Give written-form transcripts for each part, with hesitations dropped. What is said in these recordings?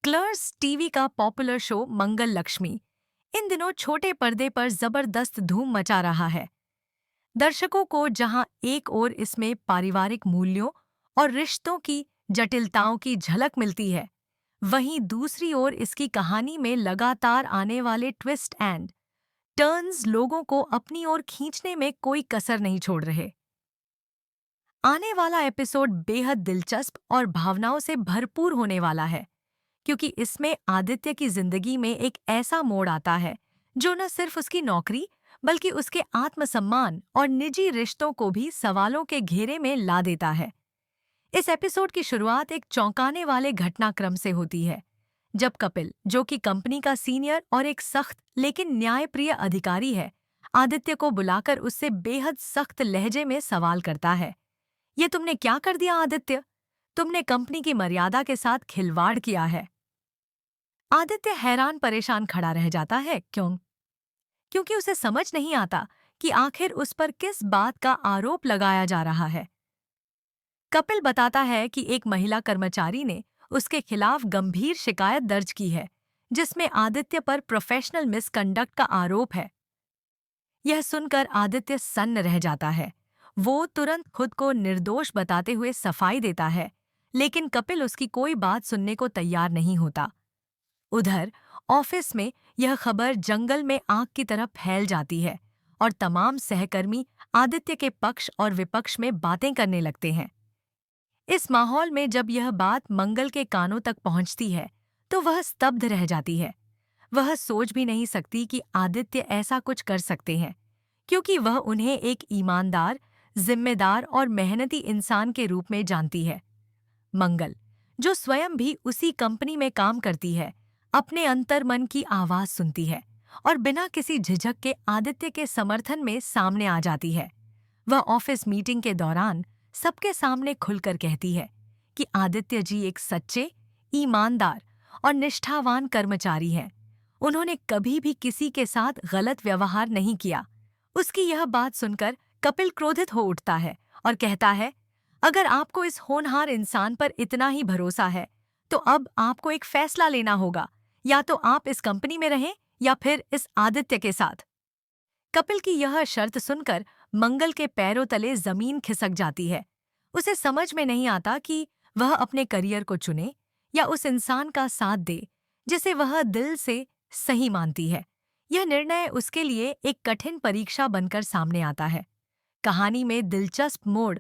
क्लर्स TV का popular show मंगल लक्ष्मी इन दिनों छोटे पर्दे पर जबरदस्त धूम मचा रहा है। दर्शकों को जहां एक ओर इसमें पारिवारिक मूल्यों और रिश्तों की जटिलताओं की झलक मिलती है, वहीं दूसरी ओर इसकी कहानी में लगातार आने वाले ट्विस्ट एंड टर्न्स लोगों को अपनी ओर खींचने में कोई कसर नहीं छोड़ रहे। आने वाला एपिसोड बेहद दिलचस्प और भावनाओं से भरपूर होने वाला है, क्योंकि इसमें आदित्य की जिंदगी में एक ऐसा मोड़ आता है जो न सिर्फ उसकी नौकरी बल्कि उसके आत्मसम्मान और निजी रिश्तों को भी सवालों के घेरे में ला देता है। इस एपिसोड की शुरुआत एक चौंकाने वाले घटनाक्रम से होती है, जब कपिल, जो कि कंपनी का सीनियर और एक सख्त लेकिन न्यायप्रिय अधिकारी है, आदित्य को बुलाकर उससे बेहद सख्त लहजे में सवाल करता है। ये तुमने क्या कर दिया आदित्य? तुमने कंपनी की मर्यादा के साथ खिलवाड़ किया है। आदित्य हैरान परेशान खड़ा रह जाता है। क्योंकि उसे समझ नहीं आता कि आखिर उस पर किस बात का आरोप लगाया जा रहा है। कपिल बताता है कि एक महिला कर्मचारी ने उसके खिलाफ गंभीर शिकायत दर्ज की है, जिसमें आदित्य पर प्रोफेशनल मिसकंडक्ट का आरोप है। यह सुनकर आदित्य सन्न रह जाता है। वो तुरंत खुद को निर्दोष बताते हुए सफाई देता है, लेकिन कपिल उसकी कोई बात सुनने को तैयार नहीं होता। उधर ऑफिस में यह खबर जंगल में आग की तरह फैल जाती है और तमाम सहकर्मी आदित्य के पक्ष और विपक्ष में बातें करने लगते हैं। इस माहौल में जब यह बात मंगल के कानों तक पहुंचती है, तो वह स्तब्ध रह जाती है। वह सोच भी नहीं सकती कि आदित्य ऐसा कुछ कर सकते हैं, क्योंकि वह उन्हें एक ईमानदार, जिम्मेदार और मेहनती इंसान के रूप में जानती है। मंगल, जो स्वयं भी उसी कंपनी में काम करती है, अपने अंतर्मन की आवाज सुनती है और बिना किसी झिझक के आदित्य के समर्थन में सामने आ जाती है। वह ऑफिस मीटिंग के दौरान सबके सामने खुलकर कहती है कि आदित्य जी एक सच्चे, ईमानदार और निष्ठावान कर्मचारी हैं। उन्होंने कभी भी किसी के साथ गलत व्यवहार नहीं किया। उसकी यह बात सुनकर कपिल क्रोधित हो उठता है और कहता है, अगर आपको इस होनहार इंसान पर इतना ही भरोसा है, तो अब आपको एक फैसला लेना होगा। या तो आप इस कंपनी में रहें या फिर इस आदित्य के साथ। कपिल की यह शर्त सुनकर मंगल के पैरों तले जमीन खिसक जाती है। उसे समझ में नहीं आता कि वह अपने करियर को चुने या उस इंसान का साथ दे जिसे वह दिल से सही मानती है। यह निर्णय उसके लिए एक कठिन परीक्षा बनकर सामने आता है। कहानी में दिलचस्प मोड़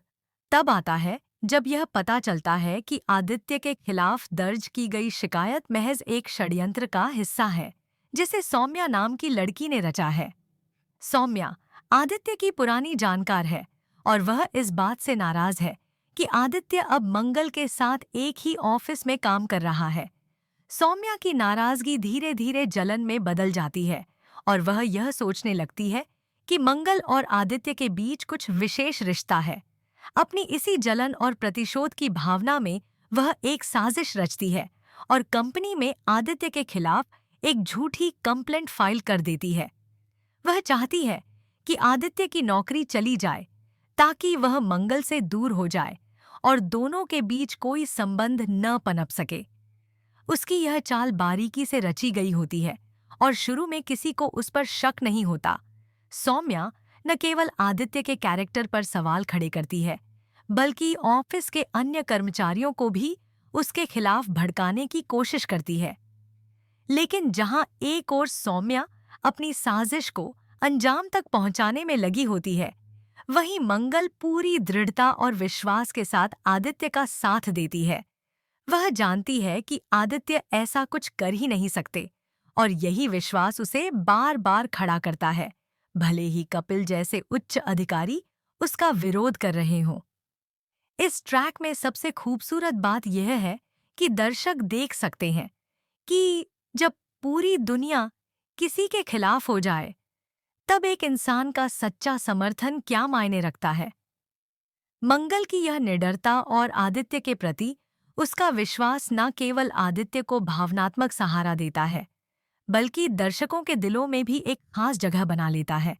तब आता है जब यह पता चलता है कि आदित्य के खिलाफ दर्ज की गई शिकायत महज एक षड्यंत्र का हिस्सा है, जिसे सौम्या नाम की लड़की ने रचा है। सौम्या आदित्य की पुरानी जानकार है और वह इस बात से नाराज है कि आदित्य अब मंगल के साथ एक ही ऑफिस में काम कर रहा है। सौम्या की नाराजगी धीरे धीरे जलन में बदल जाती है और वह यह सोचने लगती है कि मंगल और आदित्य के बीच कुछ विशेष रिश्ता है। अपनी इसी जलन और प्रतिशोध की भावना में वह एक साजिश रचती है और कंपनी में आदित्य के खिलाफ एक झूठी कंप्लेंट फाइल कर देती है। वह चाहती है कि आदित्य की नौकरी चली जाए ताकि वह मंगल से दूर हो जाए और दोनों के बीच कोई संबंध न पनप सके। उसकी यह चाल बारीकी से रची गई होती है और शुरू में किसी को उस पर शक नहीं होता। सौम्या न केवल आदित्य के कैरेक्टर पर सवाल खड़े करती है, बल्कि ऑफिस के अन्य कर्मचारियों को भी उसके खिलाफ भड़काने की कोशिश करती है। लेकिन जहां एक ओर सौम्या अपनी साजिश को अंजाम तक पहुंचाने में लगी होती है, वहीं मंगल पूरी दृढ़ता और विश्वास के साथ आदित्य का साथ देती है। वह जानती है कि आदित्य ऐसा कुछ कर ही नहीं सकते और यही विश्वास उसे बार बार खड़ा करता है, भले ही कपिल जैसे उच्च अधिकारी उसका विरोध कर रहे हों। इस ट्रैक में सबसे खूबसूरत बात यह है कि दर्शक देख सकते हैं कि जब पूरी दुनिया किसी के खिलाफ हो जाए, तब एक इंसान का सच्चा समर्थन क्या मायने रखता है। मंगल की यह निडरता और आदित्य के प्रति उसका विश्वास न केवल आदित्य को भावनात्मक सहारा देता है, बल्कि दर्शकों के दिलों में भी एक खास जगह बना लेता है।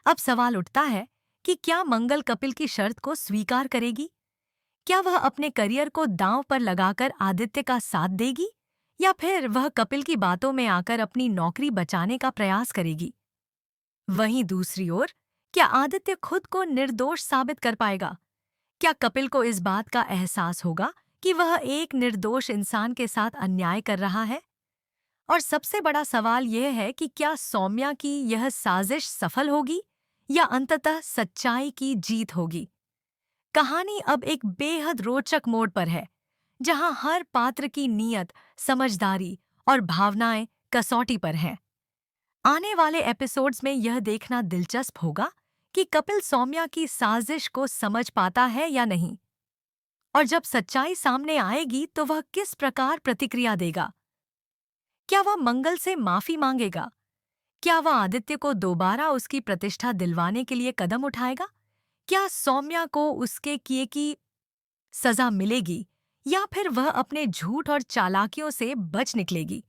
अब सवाल उठता है कि क्या मंगल कपिल की शर्त को स्वीकार करेगी? क्या वह अपने करियर को दांव पर लगाकर आदित्य का साथ देगी या फिर वह कपिल की बातों में आकर अपनी नौकरी बचाने का प्रयास करेगी? वहीं दूसरी ओर, क्या आदित्य खुद को निर्दोष साबित कर पाएगा? क्या कपिल को इस बात का एहसास होगा कि वह एक निर्दोष इंसान के साथ अन्याय कर रहा है? और सबसे बड़ा सवाल यह है कि क्या सौम्या की यह साजिश सफल होगी या अंततः सच्चाई की जीत होगी? कहानी अब एक बेहद रोचक मोड़ पर है, जहां हर पात्र की नीयत, समझदारी और भावनाएं कसौटी पर हैं। आने वाले एपिसोड्स में यह देखना दिलचस्प होगा कि कपिल सौम्या की साजिश को समझ पाता है या नहीं, और जब सच्चाई सामने आएगी तो वह किस प्रकार प्रतिक्रिया देगा। क्या वह मंगल से माफी मांगेगा? क्या वह आदित्य को दोबारा उसकी प्रतिष्ठा दिलवाने के लिए कदम उठाएगा? क्या सौम्या को उसके किए की सजा मिलेगी या फिर वह अपने झूठ और चालाकियों से बच निकलेगी?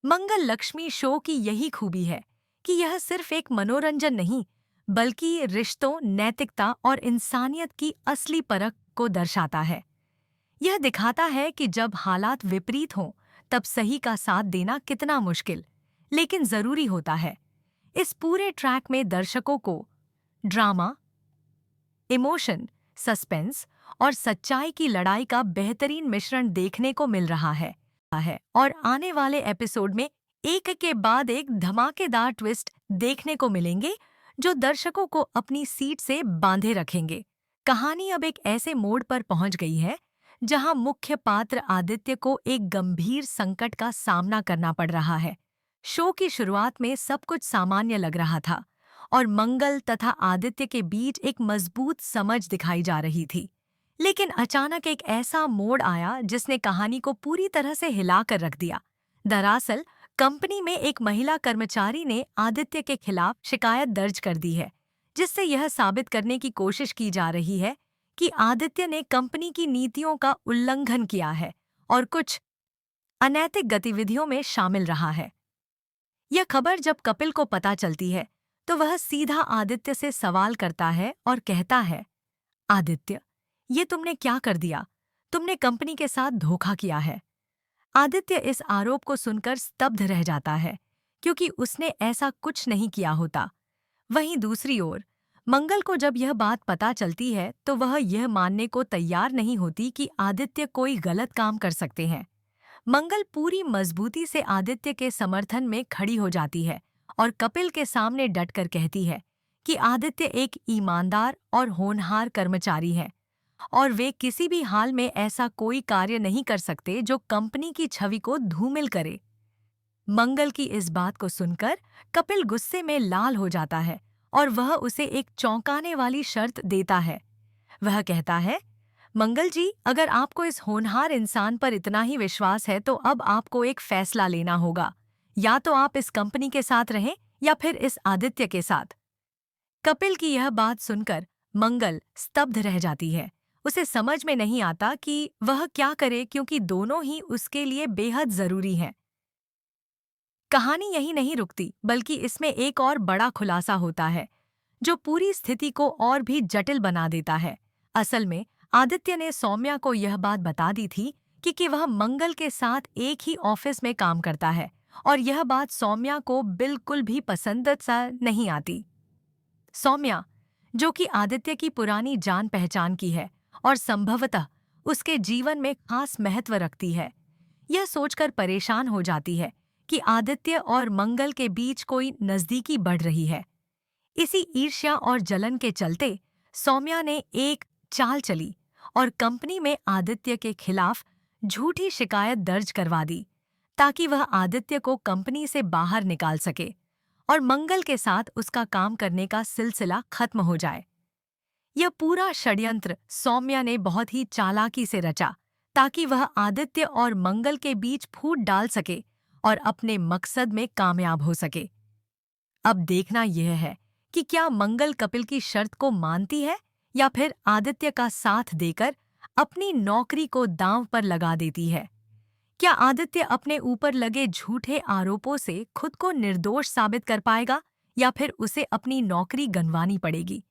मंगल लक्ष्मी शो की यही खूबी है कि यह सिर्फ एक मनोरंजन नहीं, बल्कि रिश्तों, नैतिकता और इंसानियत की असली परख को दर्शाता है। यह दिखाता है कि जब हालात विपरीत हों, तब सही का साथ देना कितना मुश्किल, लेकिन जरूरी होता है। इस पूरे ट्रैक में दर्शकों को ड्रामा, इमोशन, सस्पेंस और सच्चाई की लड़ाई का बेहतरीन मिश्रण देखने को मिल रहा है और आने वाले एपिसोड में एक के बाद एक धमाकेदार ट्विस्ट देखने को मिलेंगे जो दर्शकों को अपनी सीट से बांधे रखेंगे। कहानी अब एक ऐसे मोड़ पर पहुंच गई है जहां मुख्य पात्र आदित्य को एक गंभीर संकट का सामना करना पड़ रहा है। शो की शुरुआत में सब कुछ सामान्य लग रहा था और मंगल तथा आदित्य के बीच एक मजबूत समझ दिखाई जा रही थी। लेकिन अचानक एक ऐसा मोड़ आया जिसने कहानी को पूरी तरह से हिलाकर रख दिया। दरअसल कंपनी में एक महिला कर्मचारी ने आदित्य के खिलाफ शिकायत दर्ज कर दी है, जिससे यह साबित करने की कोशिश की जा रही है कि आदित्य ने कंपनी की नीतियों का उल्लंघन किया है और कुछ अनैतिक गतिविधियों में शामिल रहा है। यह खबर जब कपिल को पता चलती है तो वह सीधा आदित्य से सवाल करता है और कहता है, आदित्य, ये तुमने क्या कर दिया? तुमने कंपनी के साथ धोखा किया है। आदित्य इस आरोप को सुनकर स्तब्ध रह जाता है, क्योंकि उसने ऐसा कुछ नहीं किया होता। वहीं दूसरी ओर, मंगल को जब यह बात पता चलती है तो वह यह मानने को तैयार नहीं होती कि आदित्य कोई गलत काम कर सकते हैं। मंगल पूरी मजबूती से आदित्य के समर्थन में खड़ी हो जाती है और कपिल के सामने डटकर कहती है कि आदित्य एक ईमानदार और होनहार कर्मचारी है और वे किसी भी हाल में ऐसा कोई कार्य नहीं कर सकते जो कंपनी की छवि को धूमिल करे। मंगल की इस बात को सुनकर कपिल गुस्से में लाल हो जाता है और वह उसे एक चौंकाने वाली शर्त देता है। वह कहता है, मंगल जी, अगर आपको इस होनहार इंसान पर इतना ही विश्वास है तो अब आपको एक फैसला लेना होगा। या तो आप इस कंपनी के साथ रहें या फिर इस आदित्य के साथ। कपिल की यह बात सुनकर मंगल स्तब्ध रह जाती है। उसे समझ में नहीं आता कि वह क्या करे, क्योंकि दोनों ही उसके लिए बेहद जरूरी हैं। कहानी यही नहीं रुकती, बल्कि इसमें एक और बड़ा खुलासा होता है जो पूरी स्थिति को और भी जटिल बना देता है। असल में आदित्य ने सौम्या को यह बात बता दी थी कि वह मंगल के साथ एक ही ऑफिस में काम करता है, और यह बात सौम्या को बिल्कुल भी पसंद सा नहीं आती। सौम्या, जो कि आदित्य की पुरानी जान पहचान की है और संभवतः उसके जीवन में खास महत्व रखती है, यह सोचकर परेशान हो जाती है कि आदित्य और मंगल के बीच कोई नज़दीकी बढ़ रही है। इसी ईर्ष्या और जलन के चलते सौम्या ने एक चाल चली और कंपनी में आदित्य के खिलाफ झूठी शिकायत दर्ज करवा दी, ताकि वह आदित्य को कंपनी से बाहर निकाल सके और मंगल के साथ उसका काम करने का सिलसिला खत्म हो जाए। यह पूरा षड्यंत्र सौम्या ने बहुत ही चालाकी से रचा, ताकि वह आदित्य और मंगल के बीच फूट डाल सके और अपने मकसद में कामयाब हो सके। अब देखना यह है कि क्या मंगल कपिल की शर्त को मानती है या फिर आदित्य का साथ देकर अपनी नौकरी को दांव पर लगा देती है। क्या आदित्य अपने ऊपर लगे झूठे आरोपों से खुद को निर्दोष साबित कर पाएगा या फिर उसे अपनी नौकरी गंवानी पड़ेगी?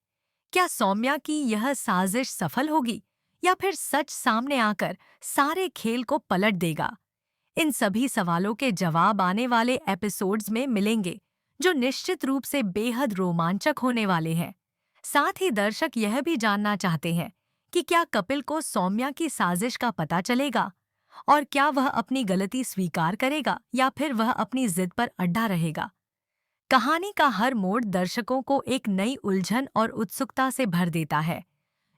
क्या सौम्या की यह साजिश सफल होगी या फिर सच सामने आकर सारे खेल को पलट देगा? इन सभी सवालों के जवाब आने वाले एपिसोड्स में मिलेंगे, जो निश्चित रूप से बेहद रोमांचक होने वाले हैं। साथ ही दर्शक यह भी जानना चाहते हैं कि क्या कपिल को सौम्या की साजिश का पता चलेगा और क्या वह अपनी गलती स्वीकार करेगा या फिर वह अपनी जिद पर अड्डा रहेगा। कहानी का हर मोड़ दर्शकों को एक नई उलझन और उत्सुकता से भर देता है,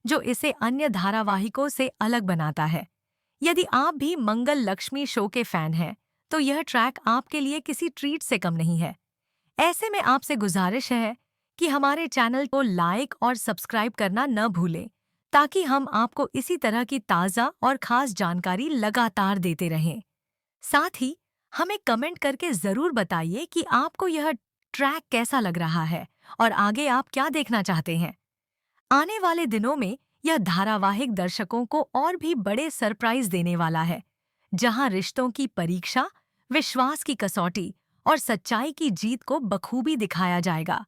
जो इसे अन्य धारावाहिकों से अलग बनाता है। यदि आप भी मंगल लक्ष्मी शो के फैन हैं, तो यह ट्रैक आपके लिए किसी ट्रीट से कम नहीं है। ऐसे में आपसे गुजारिश है कि हमारे चैनल को लाइक और सब्सक्राइब करना न भूलें, ताकि हम आपको इसी तरह की ताज़ा और ख़ास जानकारी लगातार देते रहें। साथ ही हमें कमेंट करके ज़रूर बताइए कि आपको यह ट्रैक कैसा लग रहा है और आगे आप क्या देखना चाहते हैं। आने वाले दिनों में यह धारावाहिक दर्शकों को और भी बड़े सरप्राइज देने वाला है, जहां रिश्तों की परीक्षा, विश्वास की कसौटी और सच्चाई की जीत को बखूबी दिखाया जाएगा।